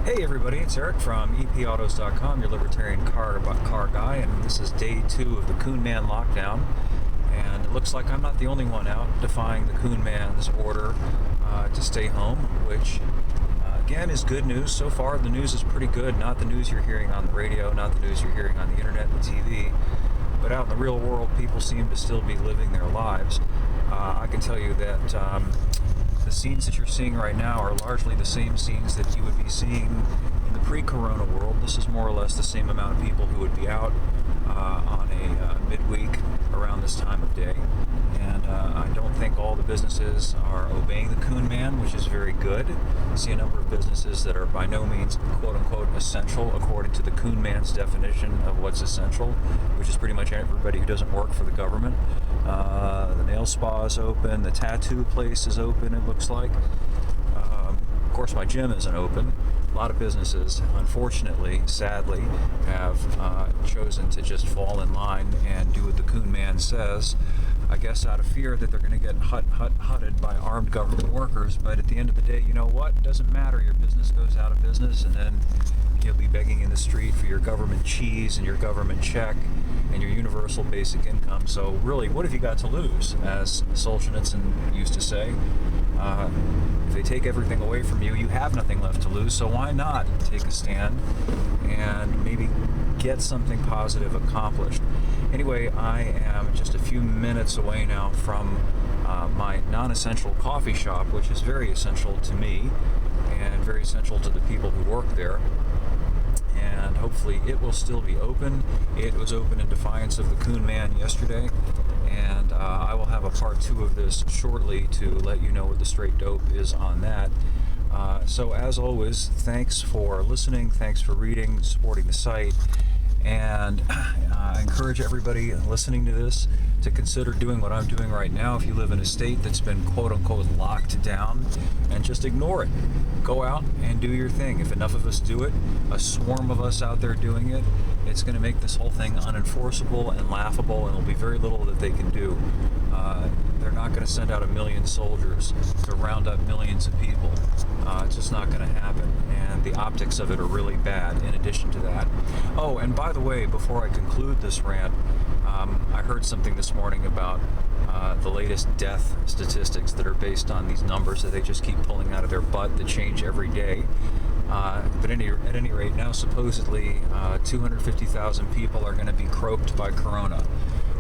Hey everybody, it's Eric from EPAutos.com, your libertarian car guy, and this is day 2 of the Coon Man lockdown. And it looks like I'm not the only one out defying the Coon Man's order to stay home, which again is good news. So far the news is pretty good, not the news you're hearing on the radio, not the news you're hearing on the internet and the TV, but out in the real world people seem to still be living their lives. I can tell you that the scenes that you're seeing right now are largely the same scenes that you would be seeing in the pre-corona world. This is more or less the same amount of people who would be out on a midweek around this time of day. And I don't think all the businesses are obeying the Coon Man, which is very good. I see a number of businesses that are by no means quote-unquote essential according to the Coon Man's definition of what's essential, which is pretty much everybody who doesn't work for the government. The nail spa is open, the tattoo place is open, it looks like. Of course, my gym isn't open. A lot of businesses, unfortunately, sadly, have chosen to just fall in line and do what the Coon Man says, I guess out of fear that they're going to get hutted by armed government workers. But at the end of the day, you know what? It doesn't matter. Your business goes out of business, and then you'll be begging in the street for your government cheese and your government check and your universal basic income. So really, what have you got to lose, as Solzhenitsyn used to say? If they take everything away from you, you have nothing left to lose. So why not take a stand and maybe get something positive accomplished? Anyway, I am just a few minutes away now from my non-essential coffee shop, which is very essential to me and very essential to the people who work there. And hopefully it will still be open. It was open in defiance of the Coon Man yesterday, and I will have a part 2 of this shortly to let you know what the straight dope is on that. So as always, thanks for listening, thanks for reading, supporting the site, and I encourage everybody listening to this to consider doing what I'm doing right now. If you live in a state that's been quote-unquote locked down, and just ignore it. Go out and do your thing. If enough of us do it, a swarm of us out there doing it, it's going to make this whole thing unenforceable and laughable, and there'll be very little that they can do. They're not going to send out 1 million soldiers to round up millions of people. It's just not going to happen, and the optics of it are really bad in addition to that. Oh, and by the way, before I conclude this rant, I heard something this morning about the latest death statistics that are based on these numbers that they just keep pulling out of their butt that change every day. But at any rate, now supposedly 250,000 people are going to be croaked by corona.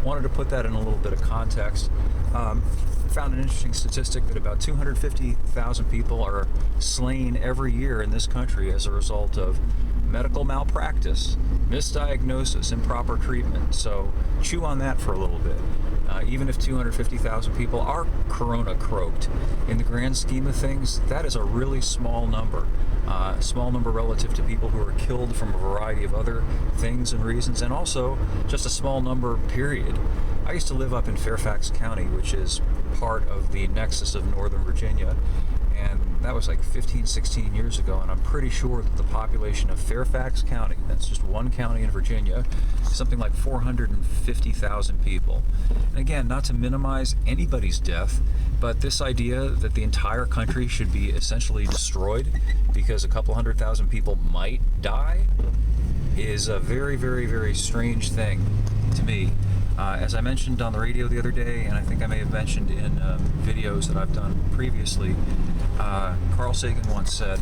Wanted to put that in a little bit of context. Found an interesting statistic that about 250,000 people are slain every year in this country as a result of medical malpractice, misdiagnosis, improper treatment. So chew on that for a little bit. Even if 250,000 people are corona croaked, in the grand scheme of things, that is a really small number. Small number relative to people who are killed from a variety of other things and reasons, and also just a small number, period. I used to live up in Fairfax County, which is part of the nexus of Northern Virginia, and that was like 15, 16 years ago, and I'm pretty sure that the population of Fairfax County, that's just one county in Virginia, is something like 450,000 people. And again, not to minimize anybody's death, but this idea that the entire country should be essentially destroyed because a couple 100,000 people might die is a very, very, very strange thing to me. As I mentioned on the radio the other day, and I think I may have mentioned in videos that I've done previously, Carl Sagan once said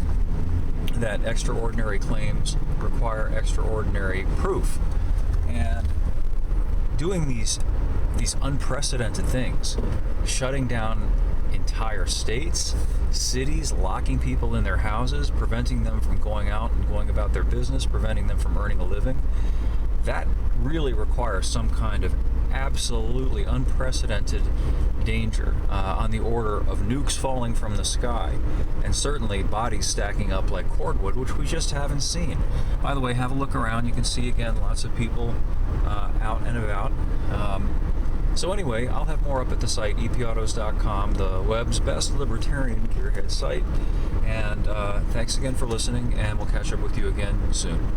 that extraordinary claims require extraordinary proof. And doing these unprecedented things, shutting down entire states, cities, locking people in their houses, preventing them from going out and going about their business, preventing them from earning a living, that really requires some kind of absolutely unprecedented danger on the order of nukes falling from the sky, and certainly bodies stacking up like cordwood, which we just haven't seen. By the way, have a look around. You can see again lots of people out and about. So anyway, I'll have more up at the site, EPAutos.com, the web's best libertarian gearhead site. And thanks again for listening, and we'll catch up with you again soon.